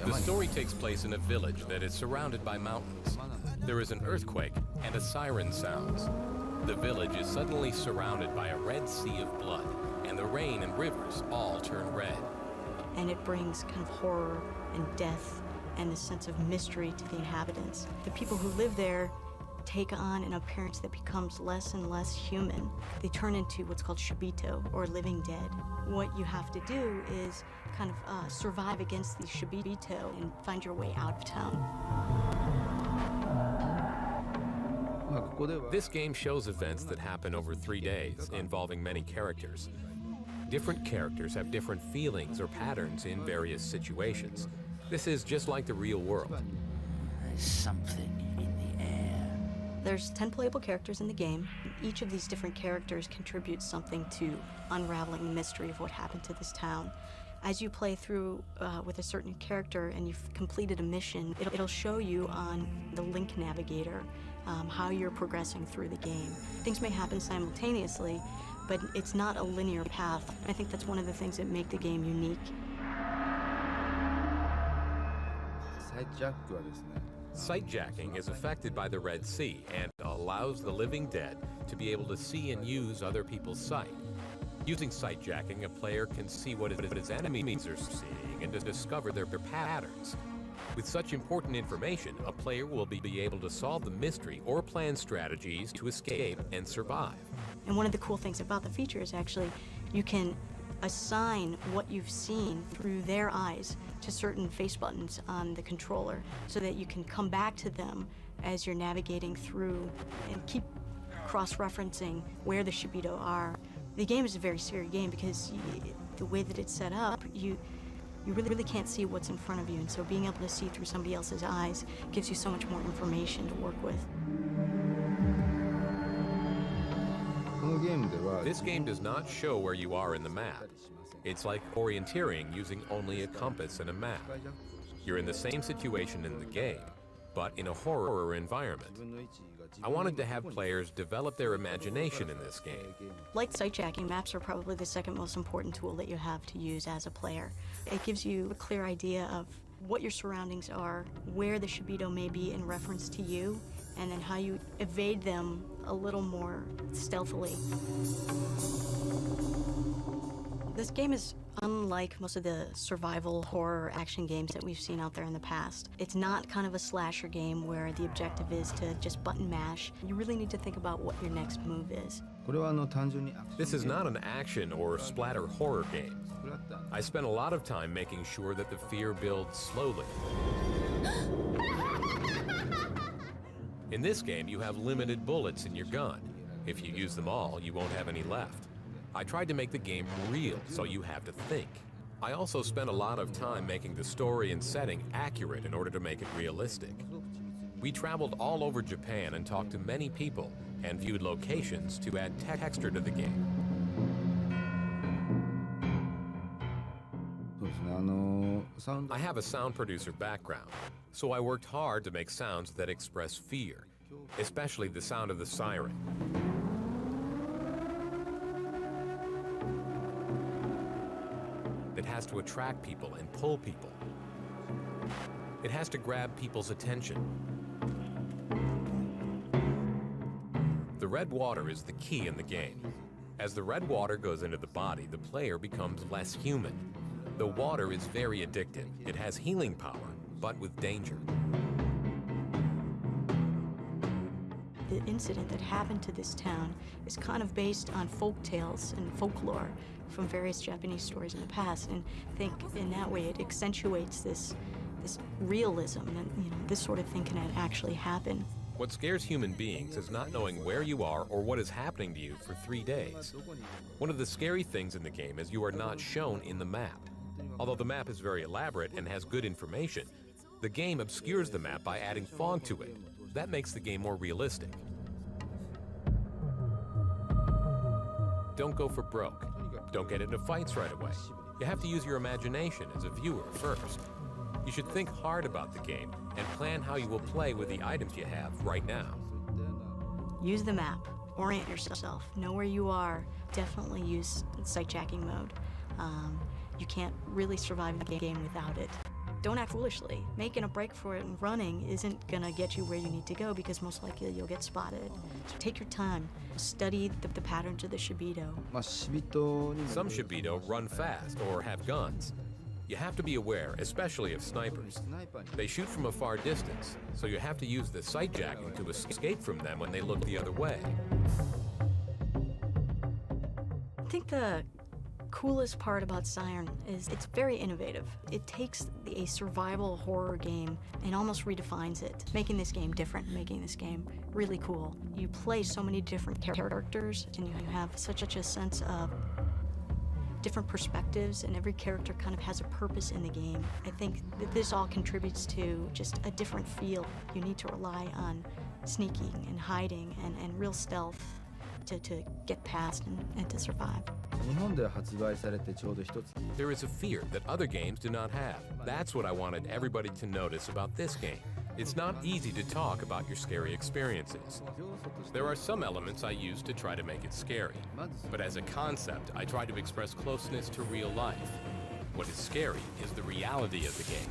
The story takes place in a village that is surrounded by mountains. There is an earthquake and a siren sounds. The village is suddenly surrounded by a red sea of blood, and the rain and rivers all turn red. And it brings kind of horror and death and a sense of mystery to the inhabitants. The people who live there take on an appearance that becomes less and less human. They turn into what's called Shibito, or living dead. What you have to do is kind of survive against these Shibito and find your way out of town. This game shows events that happen over 3 days, involving many characters. Different characters have different feelings or patterns in various situations. This is just like the real world. There's something in the air. There's 10 playable characters in the game. Each of these different characters contributes something to unraveling the mystery of what happened to this town. As you play through with a certain character and you've completed a mission, it'll show you on the Link Navigator how you're progressing through the game. Things may happen simultaneously, but it's not a linear path. I think that's one of the things that make the game unique. Sightjacking is affected by the Red Sea and allows the living dead to be able to see and use other people's sight. Using sightjacking, a player can see what his enemies are seeing and to discover their patterns. With such important information, a player will be able to solve the mystery or plan strategies to escape and survive. And one of the cool things about the feature is actually you can assign what you've seen through their eyes to certain face buttons on the controller so that you can come back to them as you're navigating through and keep cross-referencing where the Shibito are. The game is a very scary game because the way that it's set up, you really can't see what's in front of you, and so being able to see through somebody else's eyes gives you so much more information to work with. This game does not show where you are in the map. It's like orienteering using only a compass and a map. You're in the same situation in the game, but in a horror environment. I wanted to have players develop their imagination in this game. Like sightjacking, maps are probably the second most important tool that you have to use as a player. It gives you a clear idea of what your surroundings are, where the Shibito may be in reference to you, and then how you evade them a little more stealthily. This game is unlike most of the survival horror action games that we've seen out there in the past. It's not kind of a slasher game where the objective is to just button mash. You really need to think about what your next move is. This is not an action or splatter horror game. I spent a lot of time making sure that the fear builds slowly. In this game, you have limited bullets in your gun. If you use them all, you won't have any left. I tried to make the game real, so you have to think. I also spent a lot of time making the story and setting accurate in order to make it realistic. We traveled all over Japan and talked to many people and viewed locations to add texture to the game. I have a sound producer background, so I worked hard to make sounds that express fear, especially the sound of the siren. It has to attract people and pull people. It has to grab people's attention. The red water is the key in the game. As the red water goes into the body, the player becomes less human. The water is very addictive. It has healing power, but with danger. The incident that happened to this town is kind of based on folk tales and folklore from various Japanese stories in the past, and I think in that way it accentuates this realism that this sort of thing can actually happen. What scares human beings is not knowing where you are or what is happening to you for 3 days. One of the scary things in the game is you are not shown in the map. Although the map is very elaborate and has good information, the game obscures the map by adding fog to it. That makes the game more realistic. Don't go for broke. Don't get into fights right away. You have to use your imagination as a viewer first. You should think hard about the game and plan how you will play with the items you have right now. Use the map. Orient yourself. Know where you are. Definitely use sightjacking mode. You can't really survive the game without it. don't act foolishly. Making a break for it and running isn't gonna get you where you need to go because most likely you'll get spotted. So take your time. Study the patterns of the Shibito. Some Shibito run fast or have guns. You have to be aware, especially of snipers. They shoot from a far distance, so you have to use the Sightjacking to escape from them when they look the other way. I think the coolest part about Siren is it's very innovative. It takes a survival horror game and almost redefines it, making this game different, making this game really cool. You play so many different characters, and you have such a sense of different perspectives, and every character kind of has a purpose in the game. I think that this all contributes to just a different feel. You need to rely on sneaking and hiding and real stealth to get past and to survive. There is a fear that other games do not have. That's what I wanted everybody to notice about this game. It's not easy to talk about your scary experiences. There are some elements I use to try to make it scary, but as a concept, I try to express closeness to real life. What is scary is the reality of the game.